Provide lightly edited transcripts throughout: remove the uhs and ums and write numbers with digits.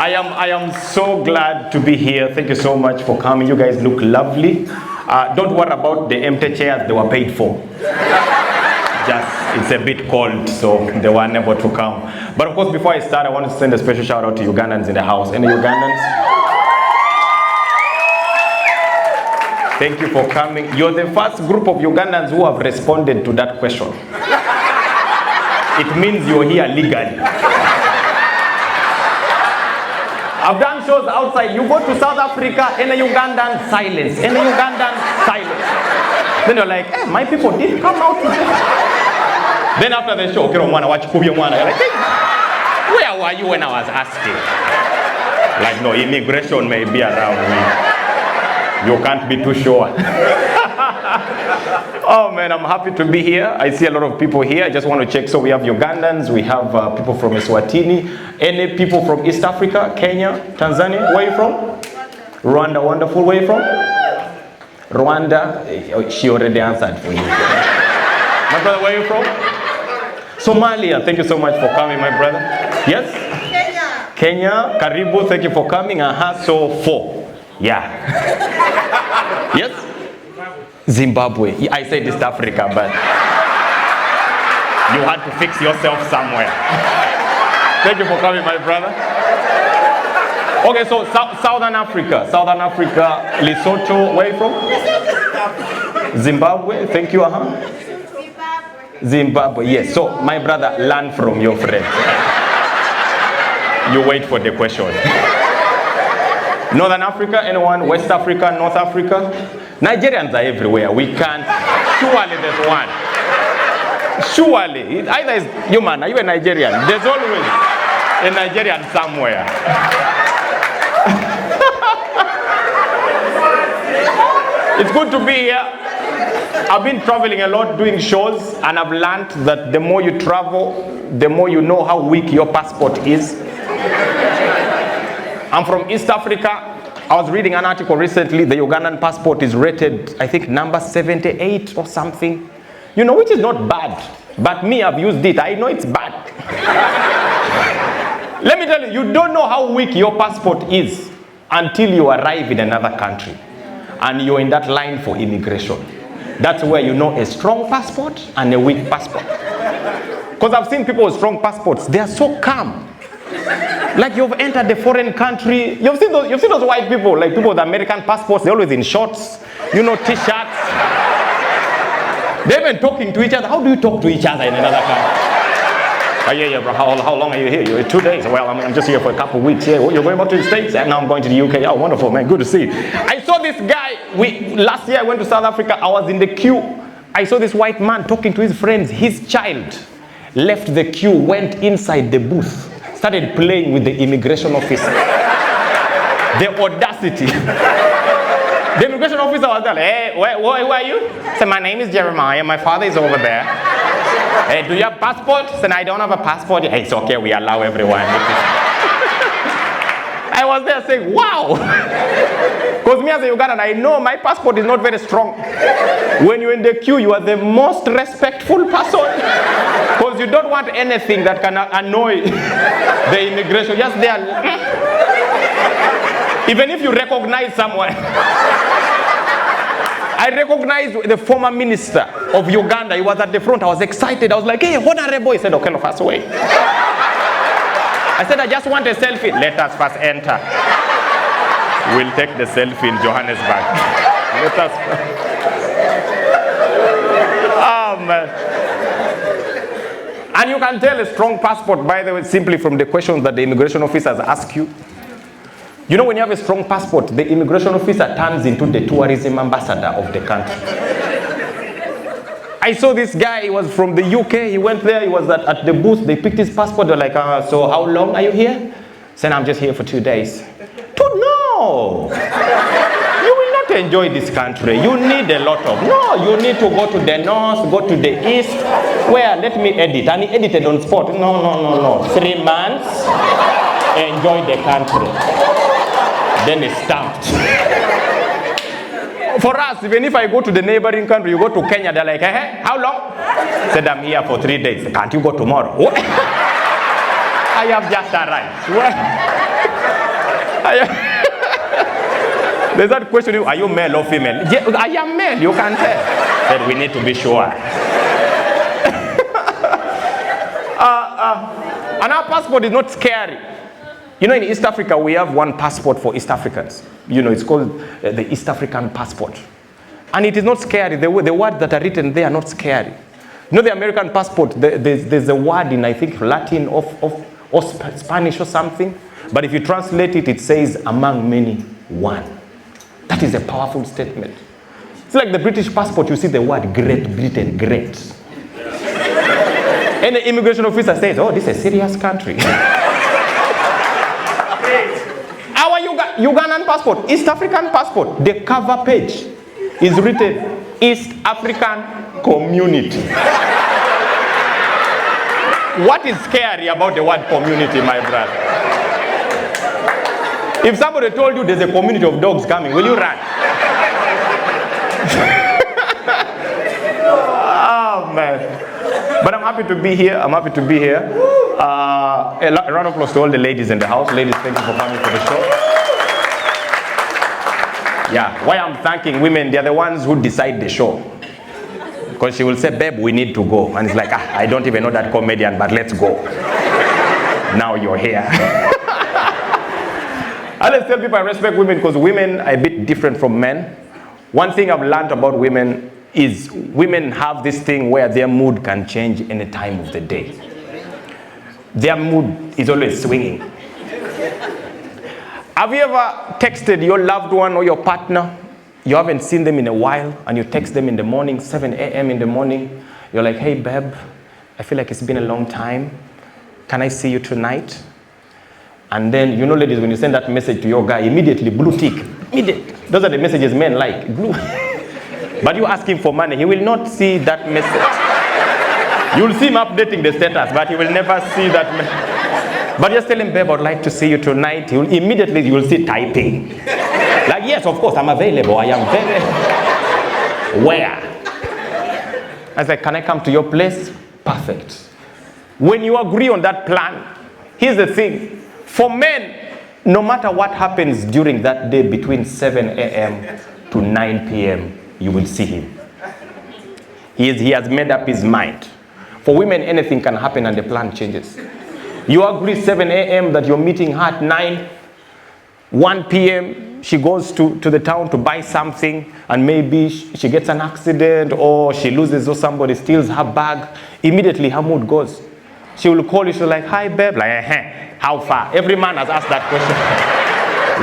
I am so glad to be here. Thank you so much for coming. You guys look lovely. Don't worry about the empty chairs, they were paid for. Just, it's a bit cold, so they were unable to come. But of course, before I start, I want to send a special shout out to Ugandans in the house. Any Ugandans? Thank you for coming. You're the first group of Ugandans who have responded to that question. It means you're here legally. I've done shows outside. You go to South Africa, any Ugandan, silence. Any Ugandan, silence. Then you're like, hey, my people did come out today. Then after the show, you're like, hey, where were you when I was asking? Like, no, immigration may be around me. You can't be too sure. Oh man, I'm happy to be here. I see a lot of people here. I just want to check. So we have Ugandans, we have people from Eswatini, any people from East Africa, Kenya, Tanzania. Where are you from? Rwanda, wonderful. Where are you from? Rwanda. She already answered for you. My brother, where are you from? Somalia. Thank you so much for coming, my brother. Yes? Kenya. Karibu, thank you for coming. So 4. Yeah. Yes? Zimbabwe. I said East Africa, but you had to fix yourself somewhere. Thank you for coming, my brother. Okay, so Southern Africa. Southern Africa, Lesotho. Where are you from? Zimbabwe. Thank you. Zimbabwe. Yes. So, my brother, learn from your friends. You wait for the question. Northern Africa, anyone? West Africa, North Africa? Nigerians are everywhere. We can't. Surely there's one. Surely. Either is human. Are you a Nigerian? There's always a Nigerian somewhere. It's good to be here. I've been traveling a lot, doing shows, and I've learned that the more you travel, the more you know how weak your passport is. I'm from East Africa. I was reading an article recently. The Ugandan passport is rated, I think, number 78 or something. You know, which is not bad. But me, I've used it. I know it's bad. Let me tell you, you don't know how weak your passport is until you arrive in another country. And you're in that line for immigration. That's where you know a strong passport and a weak passport. Because I've seen people with strong passports. They are so calm. Like you've entered a foreign country. You've seen those white people, like people with American passports. They're always in shorts, you know, t-shirts. They've been talking to each other. How do you talk to each other in another country? Oh, yeah, bro. How long are you here? You're 2 days. Well, I'm just here for a couple of weeks. Yeah, you're going back to the States, and now I'm going to the UK. Oh, wonderful, man. Good to see you. I saw this guy. Last year I went to South Africa. I was in the queue. I saw this white man talking to his friends. His child left the queue, went inside the booth, started playing with the immigration officer. The audacity. The immigration officer was there. Hey, who are you? I said, my name is Jeremiah. My father is over there. Hey, do you have a passport? I said, I don't have a passport. Hey, it's okay. We allow everyone. I was there saying, wow. Because me as a Ugandan, I know my passport is not very strong. When you're in the queue, you are the most respectful person. Because you don't want anything that can annoy the immigration. Just there. Even if you recognize someone. I recognized the former minister of Uganda. He was at the front. I was excited. I was like, hey, honorable. He said, okay, fast away. I said, I just want a selfie. Let us first enter. We'll take the selfie in Johannesburg. Let us. Oh, man. And you can tell a strong passport, by the way, simply from the questions that the immigration officers ask you. You know, when you have a strong passport, the immigration officer turns into the tourism ambassador of the country. I saw this guy, he was from the UK, he went there, he was at the booth, they picked his passport, they're like, so how long are you here? I said, I'm just here for 2 days. No! You will not enjoy this country. You need a lot of, no, you need to go to the north, go to the east. Where? Let me edit. And he edited on spot. No. 3 months, enjoy the country. Then it's stamped. For us, even if I go to the neighboring country, you go to Kenya, they're like, hey, how long? I said, I'm here for 3 days. Can't you go tomorrow? I have just arrived. There's that question, are you male or female? Yeah, I am male, you can tell. But we need to be sure. And our passport is not scary. You know, in East Africa, we have one passport for East Africans. You know, it's called the East African passport. And it is not scary. The words that are written there are not scary. You know, the American passport, there's a word in, I think, Latin or Spanish or something. But if you translate it, it says, among many, one. That is a powerful statement. It's like the British passport, you see the word Great Britain, great. And the immigration officer says, oh, this is a serious country. Our Ugandan passport, East African passport, the cover page is written East African Community. What is scary about the word community, my brother? If somebody told you there's a community of dogs coming, will you run? Oh, man. But I'm happy to be here. I'm happy to be here. A round of applause to all the ladies in the house. Ladies, thank you for coming for the show. Yeah, why I'm thanking women, they're the ones who decide the show. Because she will say, babe, we need to go. And it's like, I don't even know that comedian, but let's go. Now you're here. I always tell people I respect women because women are a bit different from men. One thing I've learned about women is women have this thing where their mood can change any time of the day. Their mood is always swinging. Have you ever texted your loved one or your partner? You haven't seen them in a while, and you text them in the morning, 7 a.m. in the morning. You're like, hey, babe, I feel like it's been a long time. Can I see you tonight? And then, you know, ladies, when you send that message to your guy, immediately, blue tick. Immediate. Those are the messages men like, blue. But you ask him for money, he will not see that message. You'll see him updating the status, but he will never see that message. But just tell him, babe, I'd like to see you tonight. He will immediately, you will see typing. Like, yes, of course, I'm available. I am very... Where? I was like, can I come to your place? Perfect. When you agree on that plan, here's the thing. For men, no matter what happens during that day between 7 a.m. to 9 p.m., you will see him. He has made up his mind. For women, anything can happen and the plan changes. You agree 7 a.m. that you're meeting her at 9, 1 p.m., she goes to the town to buy something, and maybe she gets an accident, or she loses, or somebody steals her bag. Immediately her mood goes. She will call you, she's like, hi babe, like, how far? Every man has asked that question.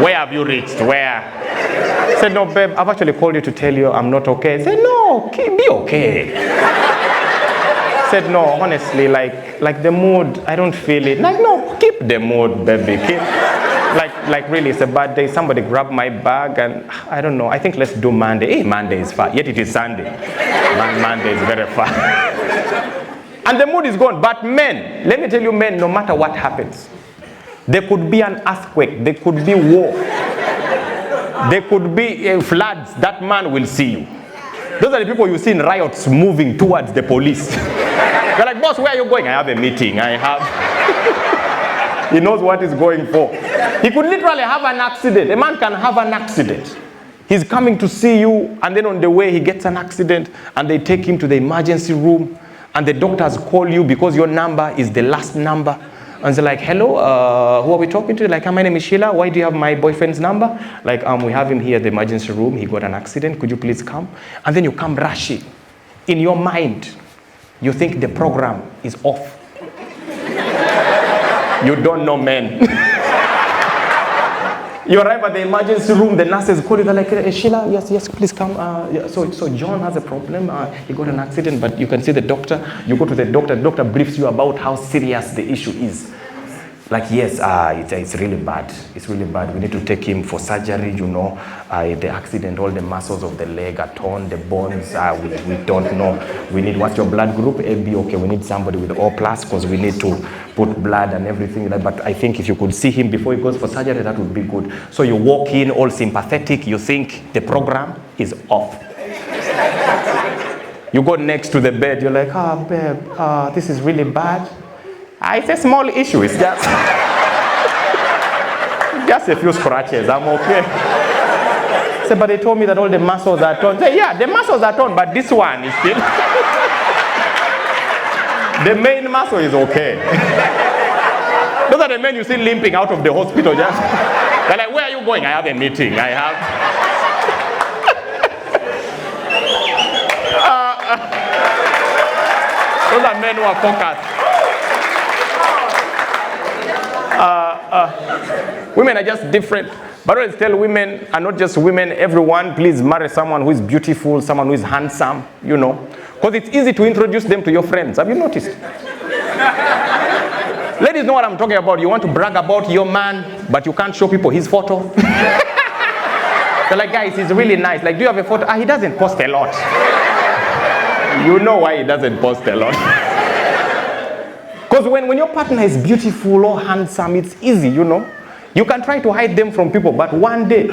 Where have you reached? Where? I said, no babe, I've actually called you to tell you I'm not okay. I said, no, be okay. I said, no, honestly, like the mood, I don't feel it. Like, no, keep the mood, baby, keep. Like really, it's a bad day. Somebody grabbed my bag, and I don't know. I think let's do Monday. Hey, Monday is far. Yet it is Sunday. Monday is very far. And the mood is gone. But men, let me tell you, men, no matter what happens, there could be an earthquake. There could be war. There could be floods. That man will see you. Those are the people you see in riots moving towards the police. They're like, boss, where are you going? I have a meeting. He knows what he's going for. He could literally have an accident. A man can have an accident. He's coming to see you, and then on the way he gets an accident, and they take him to the emergency room, and the doctors call you because your number is the last number. And they're like, hello, who are we talking to? Like, my name is Sheila. Why do you have my boyfriend's number? Like, we have him here at the emergency room. He got an accident. Could you please come? And then you come rushing. In your mind, you think the program is off. You don't know men. You arrive at the emergency room, the nurses call you, they're like, hey, Sheila, yes, please come. So John has a problem. He got an accident, but you can see the doctor. You go to the doctor briefs you about how serious the issue is. Like, yes, it's really bad. It's really bad. We need to take him for surgery, you know. The accident, all the muscles of the leg are torn, the bones, we don't know. We need, what's your blood group? AB, okay, we need somebody with O+, because we need to put blood and everything. But I think if you could see him before he goes for surgery, that would be good. So you walk in all sympathetic, you think the program is off. You go next to the bed, you're like, babe, this is really bad. It's a small issue, it's just Just a few scratches, I'm okay. Say, but they told me that all the muscles are torn. Say, yeah, the muscles are torn, but this one is still... The main muscle is okay. Those are the men you see limping out of the hospital. Just, they're like, where are you going? I have a meeting. I have... Those are men who are focused. Women are just different. But I always tell women, and not just women, everyone, please marry someone who is beautiful, someone who is handsome, you know. Because it's easy to introduce them to your friends. Have you noticed? Ladies know what I'm talking about. You want to brag about your man, but you can't show people his photo. They're like, guys, he's really nice. Like, do you have a photo? He doesn't post a lot. You know why he doesn't post a lot. Because when your partner is beautiful or handsome, it's easy, you know. You can try to hide them from people, but one day,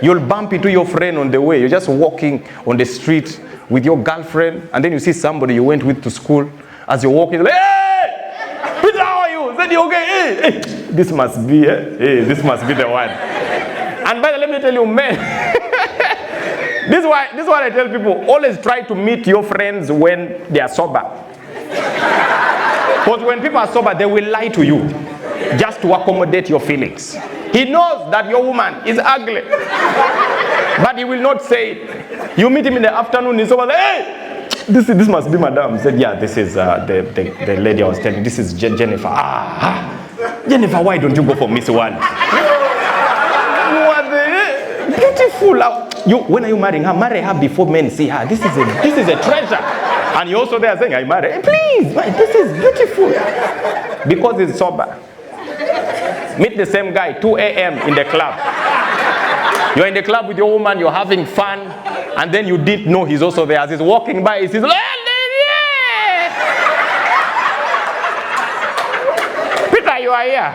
you'll bump into your friend on the way. You're just walking on the street with your girlfriend, and then you see somebody you went with to school. As you're walking, like, hey! Peter, how are you? Said you okay? Hey! This must be, this must be the one. And by the way, let me tell you, men, this is what I tell people, always try to meet your friends when they are sober. Because when people are sober, they will lie to you just to accommodate your feelings. He knows that your woman is ugly, but he will not say it. You meet him in the afternoon, he's over like, hey, this must be madam. He said, yeah, this is the lady I was telling. This is Jennifer. Jennifer, why don't you go for Miss World? Beautiful. When are you marrying her? Marry her before men see her. This is a treasure. And you also there saying, I marry. Hey, please, this is beautiful. Because he's sober. Meet the same guy, 2 a.m. in the club. You're in the club with your woman, you're having fun, and then you didn't know he's also there. As he's walking by, he says, Peter, you are here.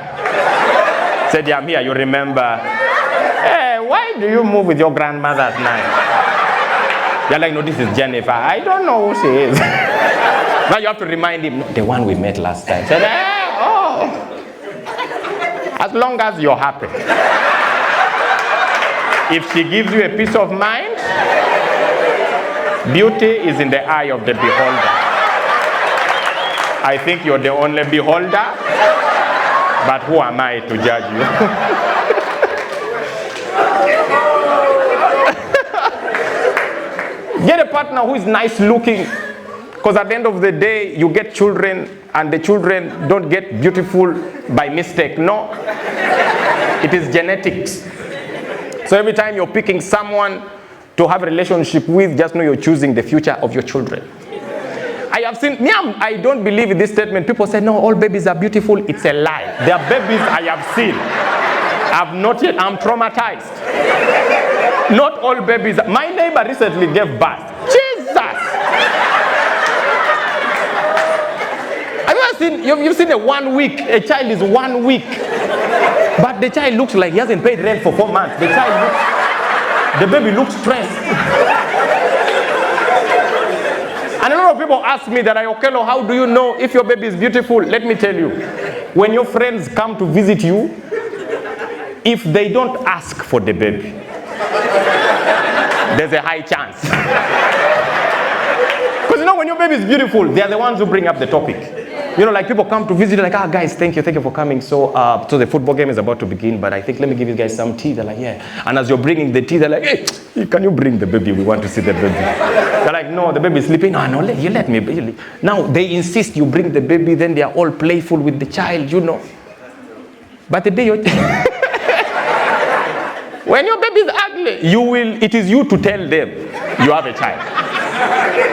Said, yeah, I'm here. You remember, hey, why do you move with your grandmother at night? You're like, no, this is Jennifer. I don't know who she is. Now you have to remind him, the one we met last time. Said, as long as you're happy. If she gives you a peace of mind, beauty is in the eye of the beholder. I think you're the only beholder, but who am I to judge you? Get a partner who is nice looking, because at the end of the day, you get children, and the children don't get beautiful by mistake. No. It is genetics. So every time you're picking someone to have a relationship with, just know you're choosing the future of your children. I have seen, I don't believe in this statement. People say, no, all babies are beautiful. It's a lie. There are babies I have seen. I'm traumatized. Not all babies. My neighbor recently gave birth. Jesus! You've seen a 1 week, a child is 1 week. But the child looks like he hasn't paid rent for 4 months. The baby looks stressed. And a lot of people ask me that, Okello, how do you know if your baby is beautiful? Let me tell you. When your friends come to visit you, if they don't ask for the baby, there's a high chance. Because you know, when your baby is beautiful, they are the ones who bring up the topic. You know, like people come to visit, like, guys, thank you for coming. So the football game is about to begin, but I think let me give you guys some tea. They're like, yeah. And as you're bringing the tea, they're like, hey, can you bring the baby? We want to see the baby. They're like, no, the baby is sleeping. No, you let me. Now they insist you bring the baby, then they are all playful with the child, you know. But the day when your baby is ugly, it is you to tell them you have a child.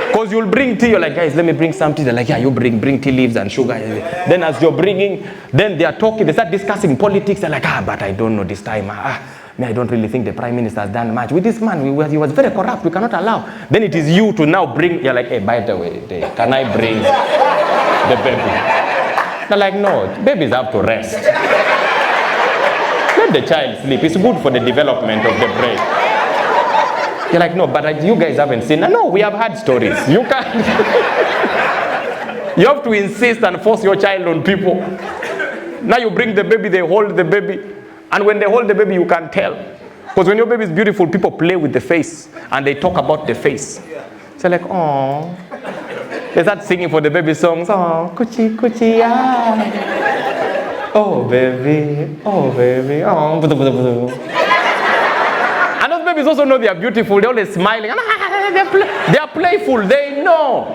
Because you'll bring tea, you're like, guys, let me bring some tea. They're like, yeah, you bring tea leaves and sugar. Then as you're bringing, then they are talking, they start discussing politics. They're like, but I don't know this time. I don't really think the Prime Minister has done much. With this man, he was very corrupt. We cannot allow. Then it is you to now bring, you're like, hey, by the way, can I bring the baby? They're like, no, babies have to rest. Let the child sleep. It's good for the development of the brain. You're like, no, but you guys haven't seen. No, we have had stories. You can't. You have to insist and force your child on people. Now you bring the baby, they hold the baby. And when they hold the baby, you can tell. Because when your baby is beautiful, people play with the face and they talk about the face. So like, oh, they start singing for the baby songs. Oh, kuchi kuchi ah. Oh baby, oh. And those babies also know they are beautiful. They're always smiling. They are playful. They know.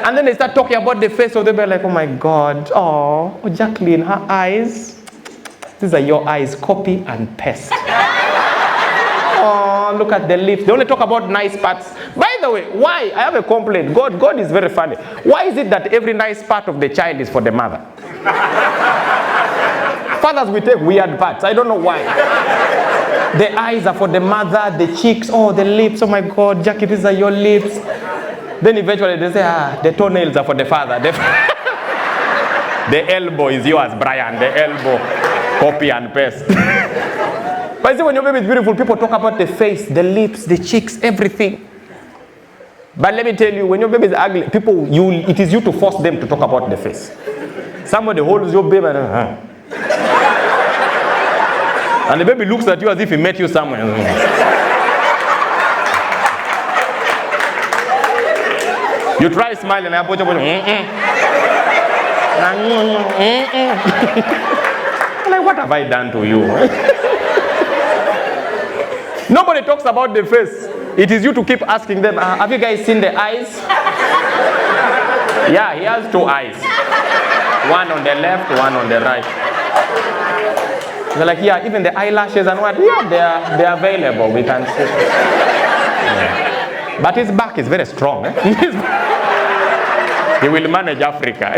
And then they start talking about the face of the baby, like, oh my God, oh Jacqueline, her eyes. These are your eyes, copy and paste. Oh, look at the lips. They only talk about nice parts. By the way, why? I have a complaint. God is very funny. Why is it that every nice part of the child is for the mother? Fathers, we take weird parts. I don't know why. The eyes are for the mother, the cheeks, oh, the lips. Oh my God, Jackie, these are your lips. Then eventually they say, the toenails are for the father. The elbow is yours, Brian. The elbow. Copy and paste. But see, when your baby is beautiful, people talk about the face, the lips, the cheeks, everything. But let me tell you, when your baby is ugly, it is you to force them to talk about the face. Somebody holds your baby and the baby looks at you as if he met you somewhere. You try smiling, like, what have I done to you? Nobody talks about the face. It is you to keep asking them, have you guys seen the eyes? Yeah, he has 2 eyes. One on the left, one on the right. They're like, yeah, even the eyelashes and what? Yeah, they're available. We can see. Yeah. But his back is very strong. Eh? He will manage Africa.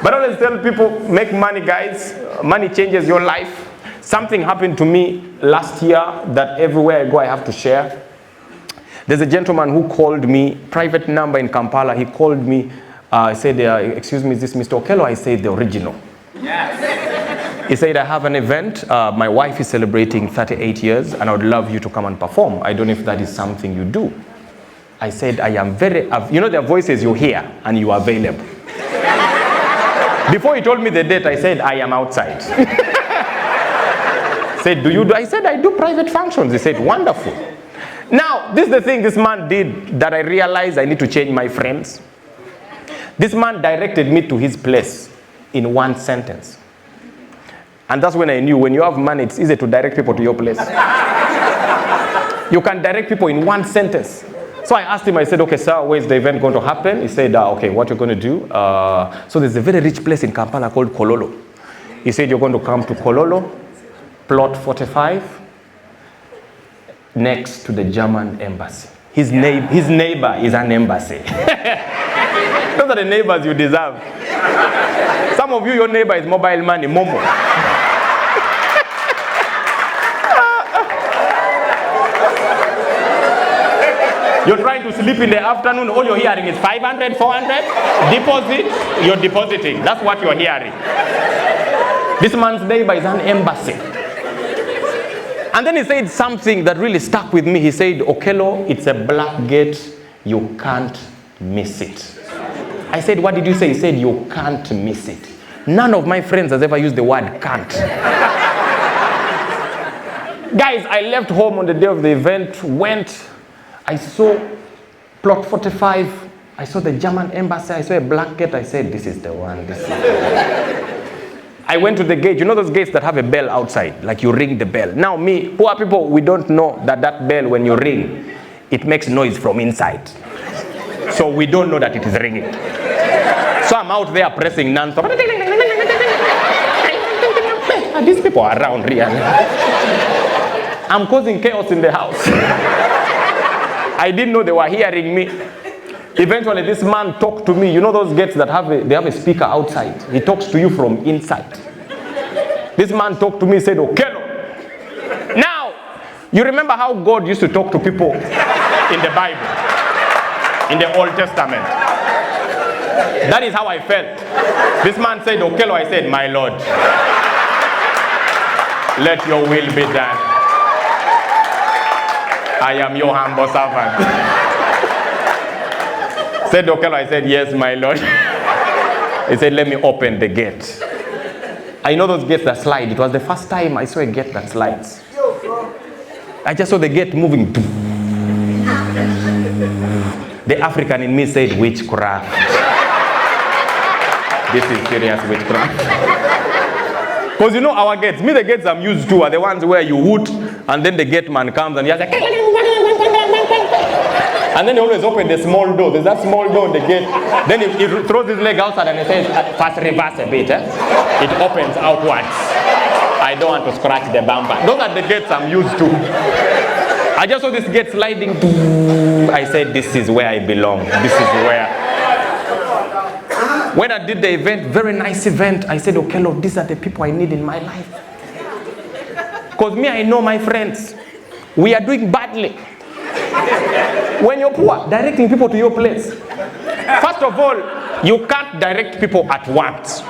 But I always tell people, make money, guys. Money changes your life. Something happened to me last year that everywhere I go, I have to share. There's a gentleman who called me, private number in Kampala. He called me. I said, excuse me, is this Mr. Okello? I said, the original. Yes. He said, I have an event. My wife is celebrating 38 years, and I would love you to come and perform. I don't know if that is something you do. I said, I am very, you know, their voices you hear, and you are available. Before he told me the date, I said, I am outside. Said, do you do? I said, I do private functions. He said, wonderful. Now, this is the thing this man did that I realized I need to change my friends. This man directed me to his place in one sentence. And that's when I knew when you have money, it's easy to direct people to your place. You can direct people in one sentence. So I asked him, I said, okay, sir, where's the event going to happen? He said, okay, what you're going to do? So there's a very rich place in Kampala called Kololo. He said, you're going to come to Kololo, plot 45, next to the German embassy. His neighbor is an embassy. Those are the neighbors you deserve. Some of you, your neighbor is mobile money, Momo. You're trying to sleep in the afternoon, all you're hearing is 500, 400, deposit, you're depositing. That's what you're hearing. This man's neighbor is an embassy. And then he said something that really stuck with me. He said, Okello, it's a black gate, you can't miss it. I said, what did you say? He said, you can't miss it. None of my friends has ever used the word can't. Guys, I left home on the day of the event, went, I saw plot 45, I saw the German embassy, I saw a black gate, I said, this is the one, this is the one. I went to the gate. You know those gates that have a bell outside, like you ring the bell. Now me, poor people, we don't know that bell, when you ring, it makes noise from inside. So we don't know that it is ringing. So I'm out there pressing non-stop. These people are around really. I'm causing chaos in the house. I didn't know they were hearing me. Eventually, this man talked to me. You know those gates that have a speaker outside? He talks to you from inside. This man talked to me, said, Okello. Now, you remember how God used to talk to people in the Bible, in the Old Testament? That is how I felt. This man said, Okello. I said, my Lord, let your will be done. I am your humble servant. Said Okello, I said, yes, my Lord. He said, let me open the gate. I know those gates that slide. It was the first time I saw a gate that slides. I just saw the gate moving. The African in me said, witchcraft. This is serious witchcraft. Because you know our gates, the gates I'm used to are the ones where you hoot and then the gate man comes and you're like, and then he always open the small door. There's that small door in the gate. Then he throws his leg outside and he says, fast reverse a bit. It opens outwards. I don't want to scratch the bumper. Those are the gates I'm used to. I just saw this gate sliding. I said, this is where I belong. This is where. When I did the event, very nice event, I said, Okello, these are the people I need in my life. Because me, I know my friends. We are doing badly. When you're poor, directing people to your place. First of all, you can't direct people at once.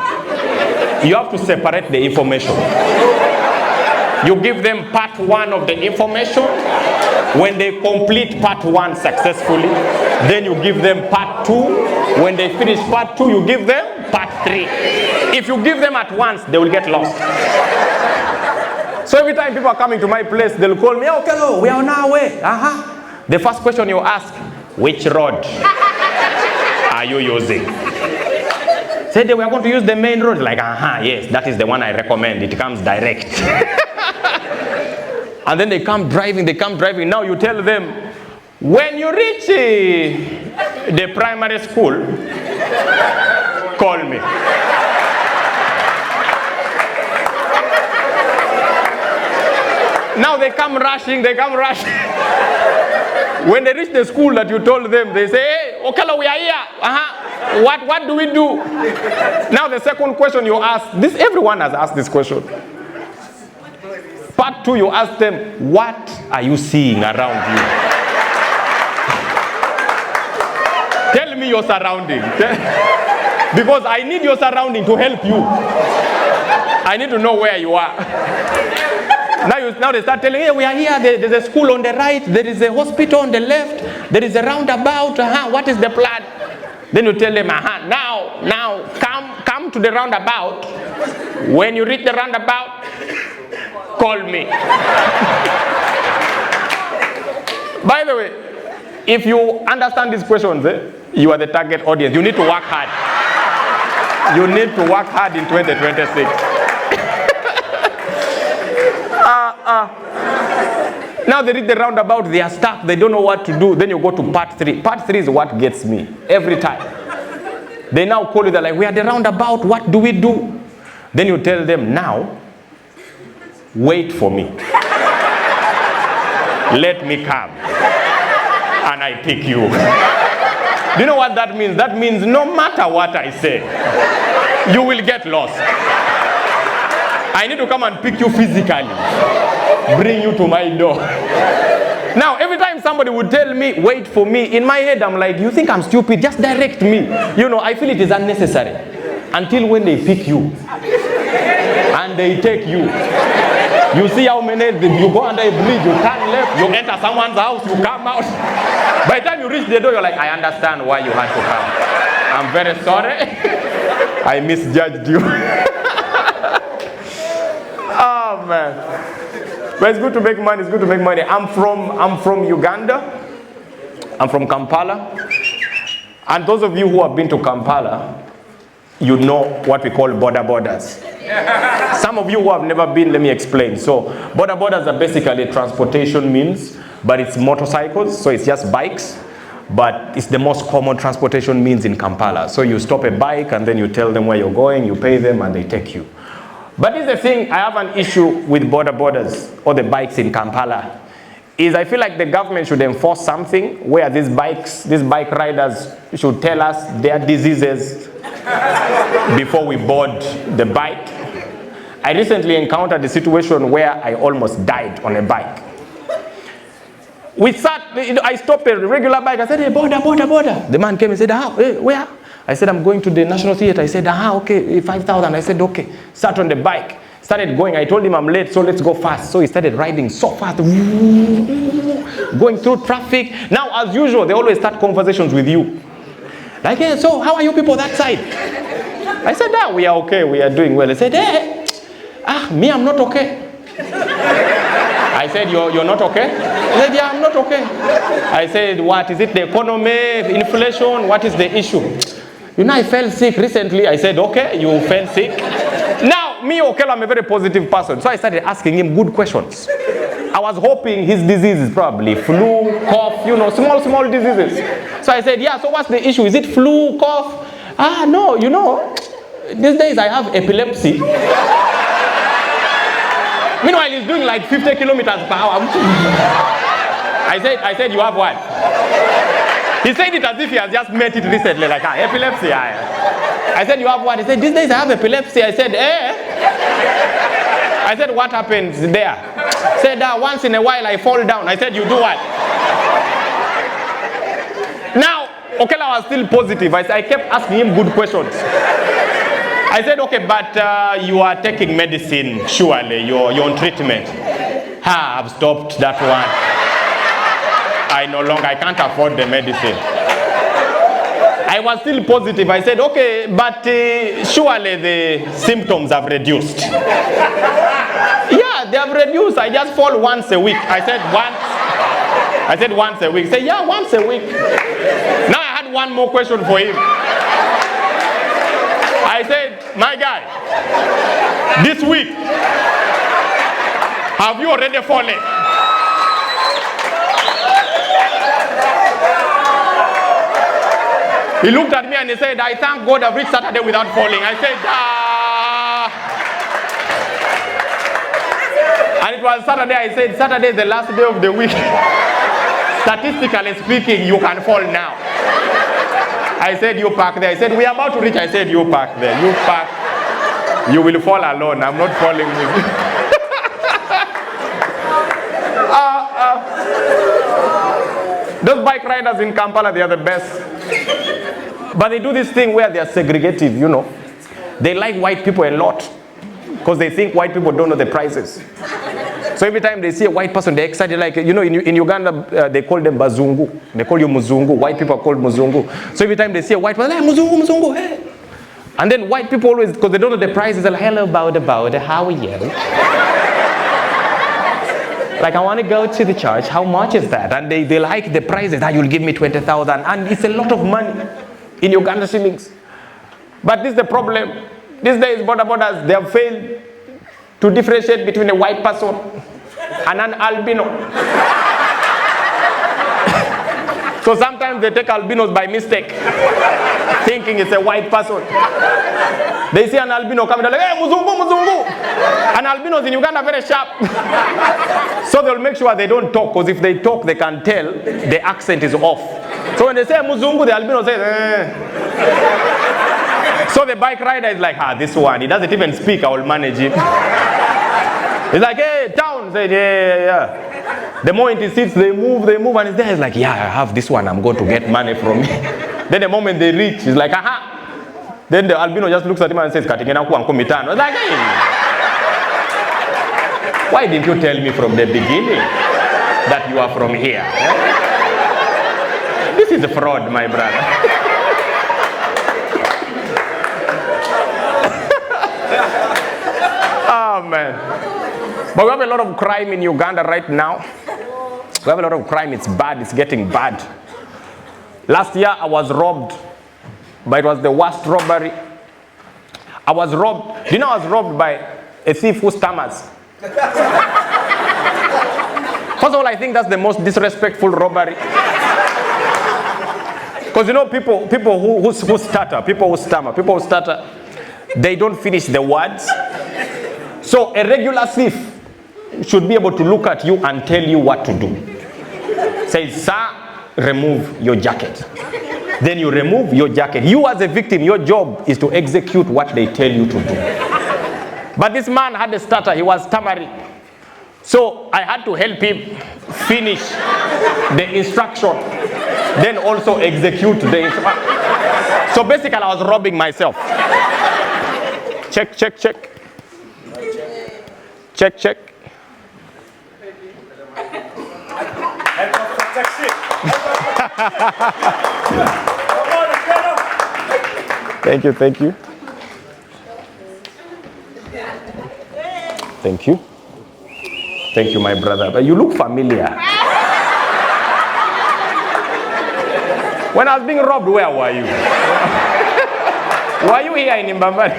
You have to separate the information. You give them part one of the information. When they complete part one successfully, then you give them part two. When they finish part two, you give them part three. If you give them at once, they will get lost. So every time people are coming to my place, they'll call me, Okello, we are on our way. The first question you ask, which road are you using? Say they were going to use the main road. Like, yes, that is the one I recommend. It comes direct. And then they come driving. Now you tell them, when you reach the primary school, call me. Now they come rushing. When they reach the school that you told them, they say, hey, Okello, we are here. What do we do? Now the second question you ask, everyone has asked this question. Part two, you ask them, what are you seeing around you? Tell me your surrounding. Because I need your surrounding to help you. I need to know where you are. Now they start telling, hey, we are here, there's a school on the right, there is a hospital on the left, there is a roundabout, what is the plan? Then you tell them, now come to the roundabout. When you reach the roundabout, call me. By the way, if you understand these questions, you are the target audience. You need to work hard. You need to work hard in 2026. Now they reach the roundabout, they are stuck, they don't know what to do. Then you go to part three. Part three is what gets me every time. They now call you, they're like, we are at the roundabout, what do we do? Then you tell them, now, wait for me. Let me come. And I pick you. Do you know what that means? That means no matter what I say, you will get lost. I need to come and pick you physically. Bring you to my door. Now, every time somebody would tell me, wait for me, in my head, I'm like, you think I'm stupid? Just direct me. I feel it is unnecessary. Until when they pick you. And they take you. You see how many, you go under a bridge, you turn left, you enter someone's house, you come out. By the time you reach the door, you're like, I understand why you had to come. I'm very sorry. I misjudged you. Oh, man. But it's good to make money. I'm from Uganda. I'm from Kampala. And those of you who have been to Kampala, you know what we call borders. Some of you who have never been, let me explain. So, borders are basically transportation means, but it's motorcycles, so it's just bikes. But it's the most common transportation means in Kampala. So you stop a bike and then you tell them where you're going, you pay them and they take you. But here's the thing, I have an issue with borders or the bikes in Kampala. Is I feel like the government should enforce something where these bike riders should tell us their diseases before we board the bike. I recently encountered a situation where I almost died on a bike. I stopped a regular bike. I said, hey, Boda. The man came and said, hey, where? I said, I'm going to the National Theatre. I said, okay, 5,000. I said, okay. Sat on the bike. Started going. I told him I'm late, so let's go fast. So he started riding so fast. Going through traffic. Now, as usual, they always start conversations with you. Like, hey, so how are you people that side? I said, we are okay, we are doing well. He said, me, I'm not okay. I said, you're not okay? He said, yeah, I'm not okay. I said, what, is it the economy, inflation, what is the issue? I fell sick recently. I said, okay, you fell sick. Now, me, Okello, I'm a very positive person. So I started asking him good questions. I was hoping his disease is probably flu, cough, small diseases. So I said, yeah, so what's the issue? Is it flu, cough? No, these days I have epilepsy. Meanwhile, he's doing like 50 kilometers per hour. I said, you have what? He said it as if he has just met it recently, like, epilepsy. I said, you have what? He said, these days I have epilepsy. I said, I said, what happens there? He said, once in a while I fall down. I said, you do what? Now, Okello was still positive. I kept asking him good questions. I said, okay, but you are taking medicine, surely, you're on treatment. I've stopped that one. I can't afford the medicine. I was still positive. I said, okay, but surely the symptoms have reduced. Yeah, they have reduced. I just fall once a week. I said once a week. Say, yeah, once a week. Now I had one more question for him. I said, my guy, this week, have you already fallen? He looked at me and he said, I thank God I've reached Saturday without falling. I said, And it was Saturday. I said, Saturday is the last day of the week. Statistically speaking, you can fall now. I said, you park there. I said, we are about to reach. I said, you park there. You park. You will fall alone. I'm not falling with you. Those bike riders in Kampala, they are the best. But they do this thing where they are segregative, They like white people a lot because they think white people don't know the prices. So every time they see a white person, they're excited. Like, in Uganda, they call them Bazungu. They call you Muzungu. White people are called Muzungu. So every time they see a white person, hey, Muzungu, Muzungu, hey. And then white people always, because they don't know the prices, they're like, hello, Boda, how are you? Like, I want to go to the church. How much is that? And they like the prices. You'll give me 20,000. And it's a lot of money in Uganda shillings. But this is the problem. These days, borders, they have failed to differentiate between a white person and an albino. So sometimes they take albinos by mistake, thinking it's a white person. They see an albino coming, they're like, hey, Muzungu, Muzungu. And albinos in Uganda are very sharp. So they'll make sure they don't talk, because if they talk, they can tell the accent is off. So when they say Muzungu, the albino says, So the bike rider is like, this one, he doesn't even speak, I will manage him. He's like, hey, town. Say, yeah. The moment he sits, they move, and he's there. He's like, yeah, I have this one. I'm going to get money from me. Then the moment they reach, he's like, aha. Then the albino just looks at him and says, Katingena ku ankomitano. It's like, hey. Why didn't you tell me from the beginning that you are from here? This is a fraud, my brother. Oh, man. But we have a lot of crime in Uganda right now. We have a lot of crime. It's bad. It's getting bad. Last year, I was robbed. But it was the worst robbery. I was robbed. I was robbed by a thief who stammers. First of all, I think that's the most disrespectful robbery. Because people who stutter, they don't finish the words. So a regular thief should be able to look at you and tell you what to do. Say, sir, remove your jacket. Then you remove your jacket. You as a victim, your job is to execute what they tell you to do. But this man had a stutter. He was stammering. So I had to help him finish the instruction. Then also execute the instruction. So basically I was robbing myself. Check, check, check. Check, check. Thank you, thank you. Thank you. Thank you, my brother. But you look familiar. When I was being robbed, where were you? Were you here in Mbambane?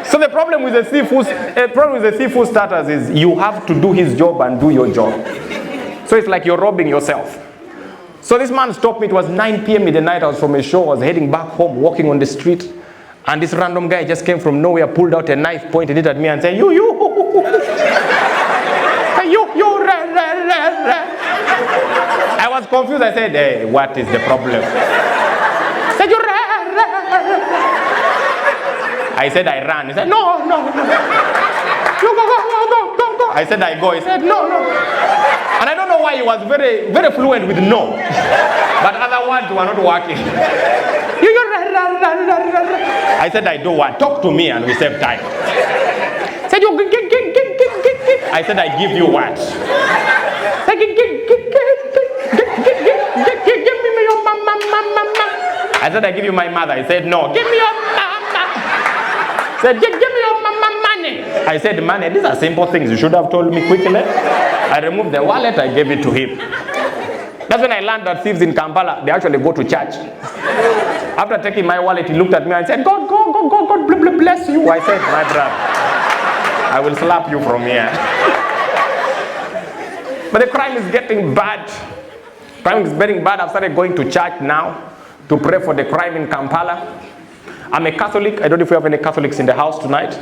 So the problem with the thief starters is you have to do his job and do your job. So it's like you're robbing yourself. So this man stopped me. It was 9 p.m. in the night. I was from a show. I was heading back home, walking on the street. And this random guy just came from nowhere, pulled out a knife, pointed it at me and said, you. I was confused. I said, hey, what is the problem? Said, you. I said, I ran. He said, no. You go. I said, I go. He said, no. And I don't know why he was very, very fluent with no. But other words were not working. I said, I do what? Talk to me and we save time. Said, you. I said, I give you what? Said, give me your mama. I said, I give you my mother. He said, no. Give me your mama. Said, give me your mama money. I said, money, these are simple things. You should have told me quickly. I removed the wallet, I gave it to him. That's when I learned that thieves in Kampala, they actually go to church. After taking my wallet, he looked at me and said, God bless you. I said, my brother, I will slap you from here. But the crime is getting bad. Crime is getting bad. I've started going to church now to pray for the crime in Kampala. I'm a Catholic. I don't know if we have any Catholics in the house tonight.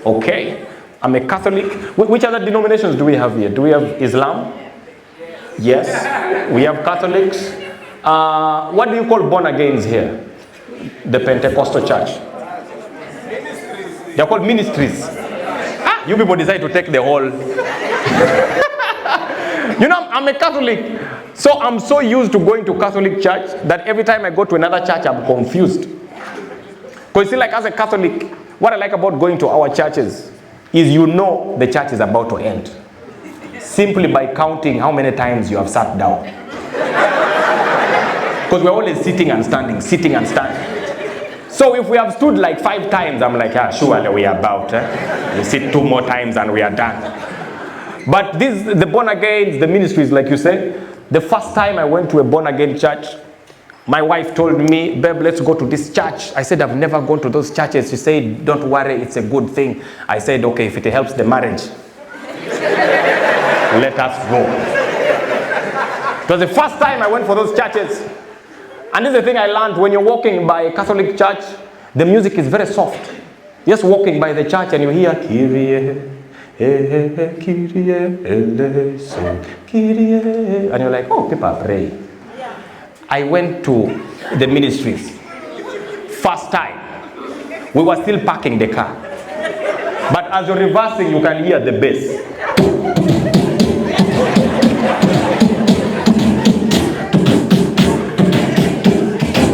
Okay. I'm a Catholic. Which other denominations do we have here? Do we have Islam? Yes. We have Catholics. What do you call born agains here? The Pentecostal church. They're called ministries. You people decide to take the whole. You know, I'm a Catholic. So I'm so used to going to Catholic church that every time I go to another church, I'm confused. Because you see, like as a Catholic, what I like about going to our churches is you know the church is about to end. Simply by counting how many times you have sat down. Because we're always sitting and standing. So if we have stood like 5 times, I'm like, surely we are about. We sit 2 more times and we are done. But the born again, the ministries, like you said, the first time I went to a born again church, my wife told me, babe, let's go to this church. I said, I've never gone to those churches. She said, don't worry, it's a good thing. I said, okay, if it helps the marriage, let us go. It was the first time I went for those churches. And this is the thing I learned. When you're walking by a Catholic church, the music is very soft. Just walking by the church and you hear, Kyrie, Kyrie, eleison, Kyrie. And you're like, oh, people are praying. I went to the ministries. First time, we were still parking the car. But as you're reversing, you can hear the bass.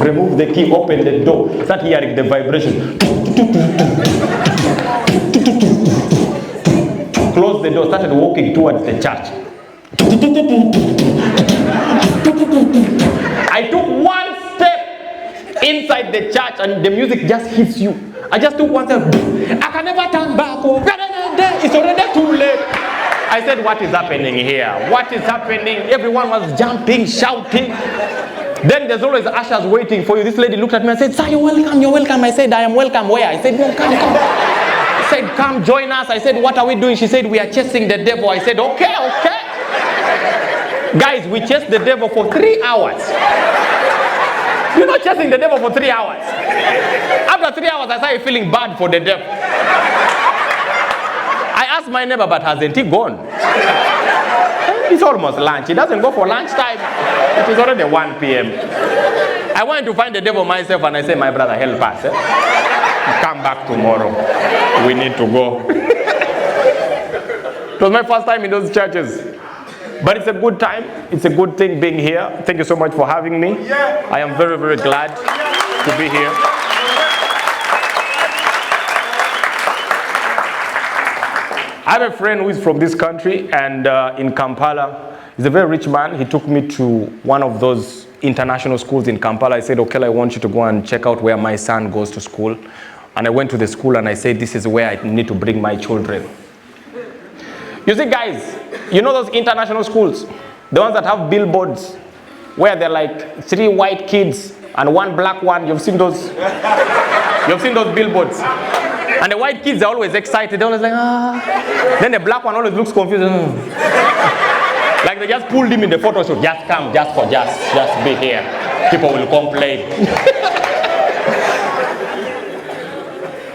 Remove the key, open the door, start hearing the vibration. Close the door, started walking towards the church. I took 1 step inside the church and the music just hits you. I just took 1 step. I can never turn back. It's already too late. I said, what is happening here? What is happening? Everyone was jumping, shouting. Then there's always ushers waiting for you. This lady looked at me and said, sir, you're welcome, you're welcome. I said, I am welcome. Where? I said, no, come. I said, come join us. I said, what are we doing? She said, we are chasing the devil. I said, okay. Guys, we chased the devil for 3 hours. You're not chasing the devil for 3 hours. After 3 hours, I started feeling bad for the devil. I asked my neighbor, but hasn't he gone? It's almost lunch. He doesn't go for lunchtime. It is already 1 p.m. I went to find the devil myself and I said, my brother, help us. Come back tomorrow. We need to go. It was my first time in those churches. But it's a good time. It's a good thing being here. Thank you so much for having me. I am very, very glad to be here. I have a friend who is from this country and in Kampala. He's a very rich man. He took me to one of those international schools in Kampala. I said, Okello, I want you to go and check out where my son goes to school. And I went to the school and I said, this is where I need to bring my children. You see, guys, you know those international schools? The ones that have billboards where they're like 3 white kids and 1 black one. You've seen those? You've seen those billboards? And the white kids are always excited. They're always like, ah. Then the black one always looks confused. Like they just pulled him in the photo shoot. Just come, just be here. People will complain.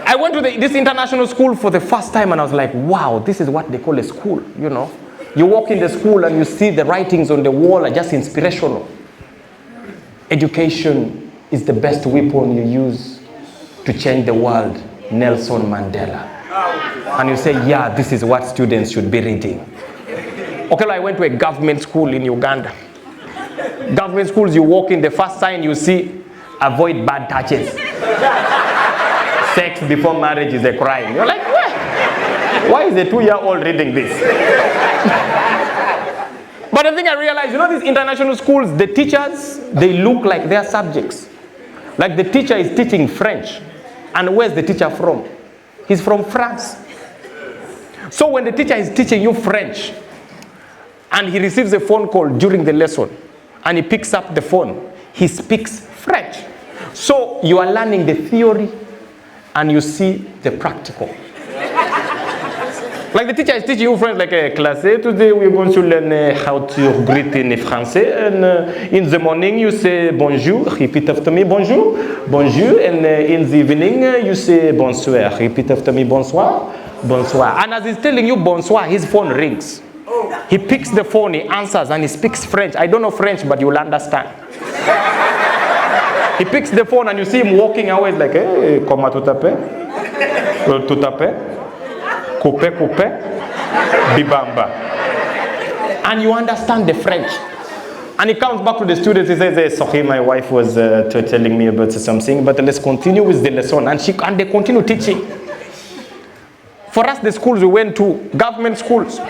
I went to this international school for the first time and I was like, wow, this is what they call a school, you know. You walk in the school and you see the writings on the wall are just inspirational. Education is the best weapon you use to change the world. Nelson Mandela. And you say, yeah, this is what students should be reading. Okay, I went to a government school in Uganda. Government schools, you walk in, the first sign you see, avoid bad touches. Sex before marriage is a crime. You're like, why is a 2-year-old reading this? But the thing I realized, you know, these international schools, the teachers, they look like their subjects. Like the teacher is teaching French. And where's the teacher from? He's from France. So when the teacher is teaching you French, and he receives a phone call during the lesson, and he picks up the phone, he speaks French. So you are learning the theory, and you see the practical. Like the teacher is teaching you French, like a class. Today we're going to learn how to greet in Français. And in the morning you say bonjour, repeat after me, bonjour, bonjour. And in the evening you say bonsoir, repeat after me, bonsoir, bonsoir. And as he's telling you bonsoir, his phone rings. He picks the phone, he answers, and he speaks French. I don't know French, but you'll understand. He picks the phone and you see him walking away like, hey, comment tout à fait? Tout à fait? Coupe, coupe, bibamba. And you understand the French. And he comes back to the students, he says, hey, sorry, my wife was telling me about something, but let's continue with the lesson. And they continue teaching. For us, the schools we went to, government schools,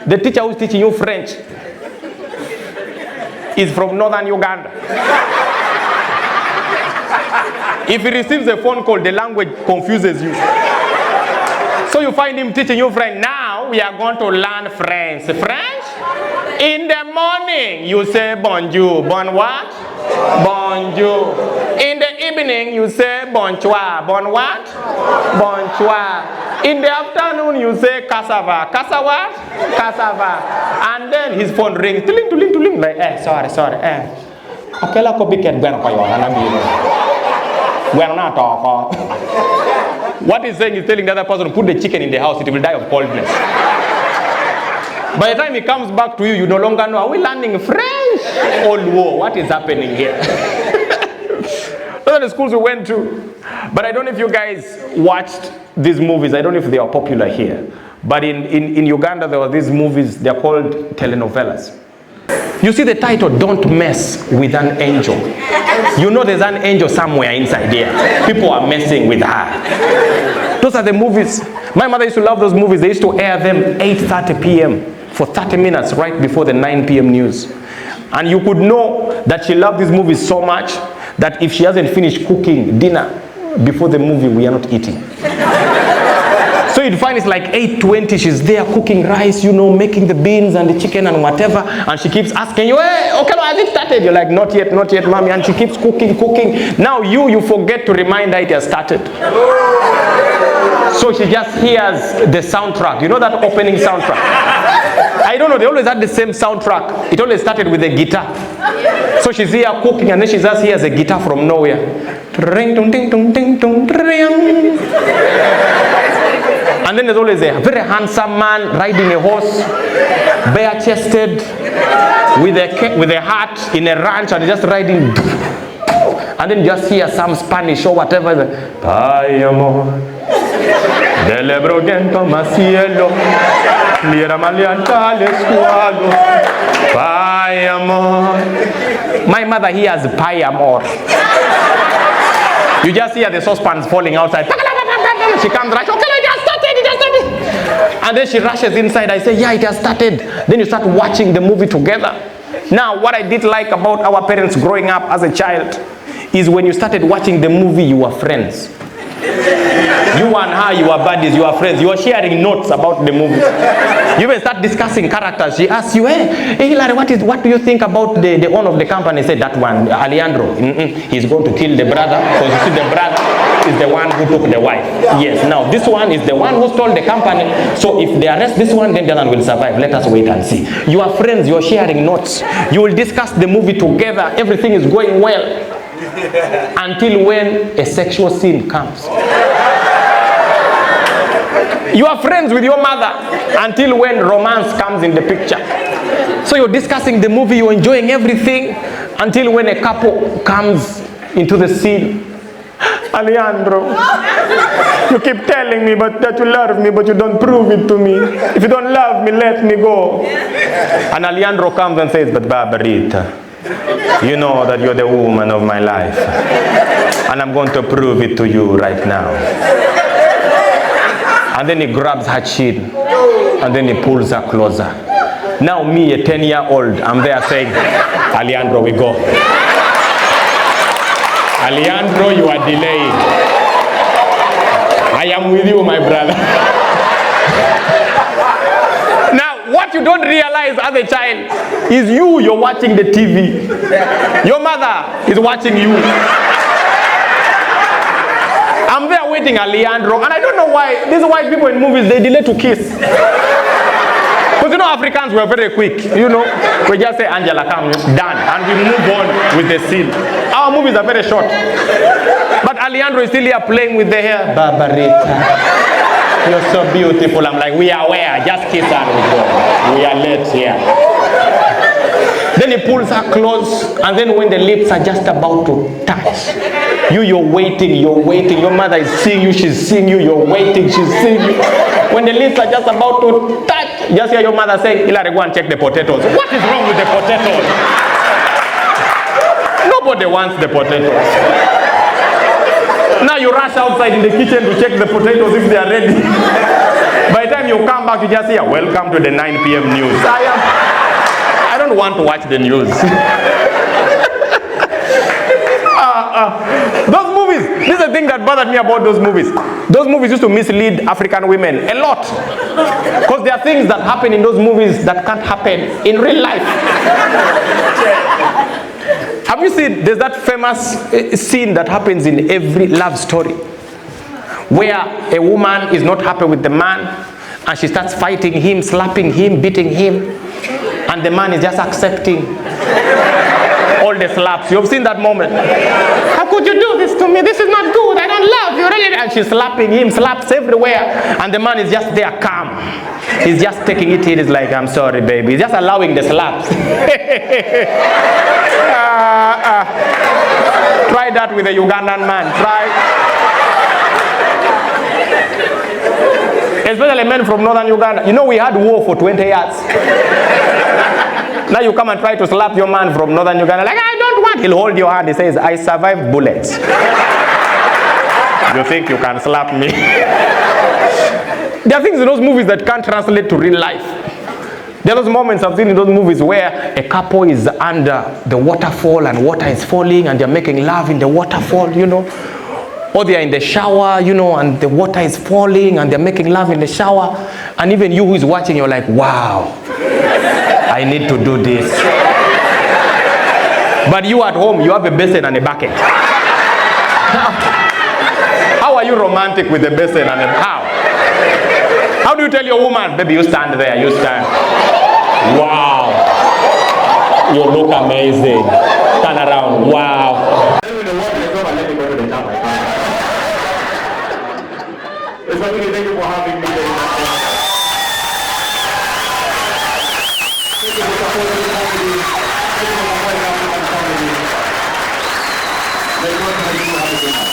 the teacher who's teaching you French is from northern Uganda. If he receives a phone call, the language confuses you. So you find him teaching you French. Now we are going to learn French. French? In the morning, you say bonjour. Bon what? Bonjour. In the evening, you say bonsoir. Bon what? Bonsoir. In the afternoon, you say cassava. Cassava what? Cassava. And then his phone rings. Tuling, tuling, tuling. Like, sorry. Okay, la copy can go What he's saying is telling the other person, put the chicken in the house, it will die of coldness. By the time he comes back to you, you no longer know, are we learning French? Old war, what is happening here? Those are the schools we went to. But I don't know if you guys watched these movies. I don't know if they are popular here. But in Uganda, there were these movies, they're called telenovelas. You see the title, Don't Mess with an Angel. You know there's an angel somewhere inside here. People are messing with her. Those are the movies. My mother used to love those movies. They used to air them 8:30 p.m. for 30 minutes right before the 9 p.m. news. And you could know that she loved these movies so much that if she hasn't finished cooking dinner before the movie, we are not eating. So you'd find it's like 8:20, she's there cooking rice, you know, making the beans and the chicken and whatever, and she keeps asking you, hey, okay, has it started? You're like, not yet, mommy, and she keeps cooking. Now you forget to remind her it has started. So she just hears the soundtrack, you know that opening soundtrack? I don't know, they always had the same soundtrack. It always started with a guitar. So she's here cooking, and then she just hears a guitar from nowhere. And then there's always a very handsome man riding a horse, bare-chested, with a hat in a ranch, and just riding. And then just hear some Spanish or whatever. Ay, amor, del Ebrogento Macielo, Lira Maliantale Squalo, Ay, amor. My mother hears Pay amor. You just hear the saucepans falling outside. She comes right, okay, it has started. And then she rushes inside. I say, yeah, it has started. Then you start watching the movie together. Now, what I did like about our parents growing up as a child is when you started watching the movie, you were friends. You and her, you are buddies, you are friends. You are sharing notes about the movie. You even start discussing characters. She asks you, hey Hilary, what do you think about the owner of the company? Say that one, Alejandro. He's going to kill the brother, because you see the brother is the one who took the wife. Yes, now this one is the one who stole the company. So if they arrest this one, then the other one will survive. Let us wait and see. You are friends, you are sharing notes. You will discuss the movie together. Everything is going well. Until when a sexual scene comes. You are friends with your mother until when romance comes in the picture. So you're discussing the movie, you're enjoying everything until when a couple comes into the scene. Alejandro, you keep telling me that you love me, but you don't prove it to me. If you don't love me, let me go. And Alejandro comes and says, but Barbarita, you know that you're the woman of my life. And I'm going to prove it to you right now. And then he grabs her chin. And then he pulls her closer. Now me, a 10-year-old, I'm there saying, Alejandro, we go. Alejandro, you are delaying. I am with you, my brother. Now, what you don't realize as a child is you're watching the TV. Your mother is watching you. I'm there waiting, Alejandro, and I don't know why these white people in movies, they delay to kiss. Because you know, Africans were very quick. You know, we just say, Angela, come, done, and we move on with the scene. Our movies are very short. But Alejandro is still here playing with the hair. Barbarita, you're so beautiful. I'm like, we are where? Just kiss and we go. We are late here. Then he pulls her close, and then when the lips are just about to touch, you're waiting. Your mother is seeing you, she's seeing you, you're waiting, she's seeing you. When the lips are just about to touch, just hear your mother saying, Hilary, go and check the potatoes. What is wrong with the potatoes? Nobody wants the potatoes. Now you rush outside in the kitchen to check the potatoes if they are ready. By the time you come back, you just hear, welcome to the 9 p.m. news. I don't want to watch the news. Those movies, this is the thing that bothered me about those movies. Those movies used to mislead African women a lot. Because there are things that happen in those movies that can't happen in real life. Have you seen, there's that famous scene that happens in every love story, where a woman is not happy with the man, and she starts fighting him, slapping him, beating him, and the man is just accepting all the slaps. You've seen that moment. How could you do this to me? This is not good. I don't love you, really. And she's slapping him, slaps everywhere. And the man is just there calm. He's just taking it in. He's like, I'm sorry, baby. He's just allowing the slaps. Try that with a Ugandan man. Try. Especially men from northern Uganda. You know, we had war for 20 years. Now you come and try to slap your man from northern Uganda. Like, I don't want. He'll hold your hand. He says, I survived bullets. You think you can slap me? There are things in those movies that can't translate to real life. There are those moments I've seen in those movies where a couple is under the waterfall and water is falling and they're making love in the waterfall, you know. Or they are in the shower, you know, and the water is falling and they're making love in the shower. And even you who is watching, you're like, wow, I need to do this. But you at home, you have a basin and a bucket. How are you romantic with a basin and a... How do you tell your woman, baby, you stand there, you stand. Wow. You look amazing. Turn around. Wow. Thank you for having me. Thank you for supporting the comedy. Thank you for supporting African comedy. Let's work on you. Have a good night.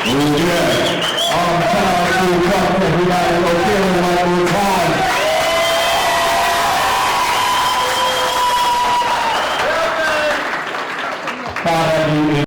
Yeah. On time to come to Hilary Okello.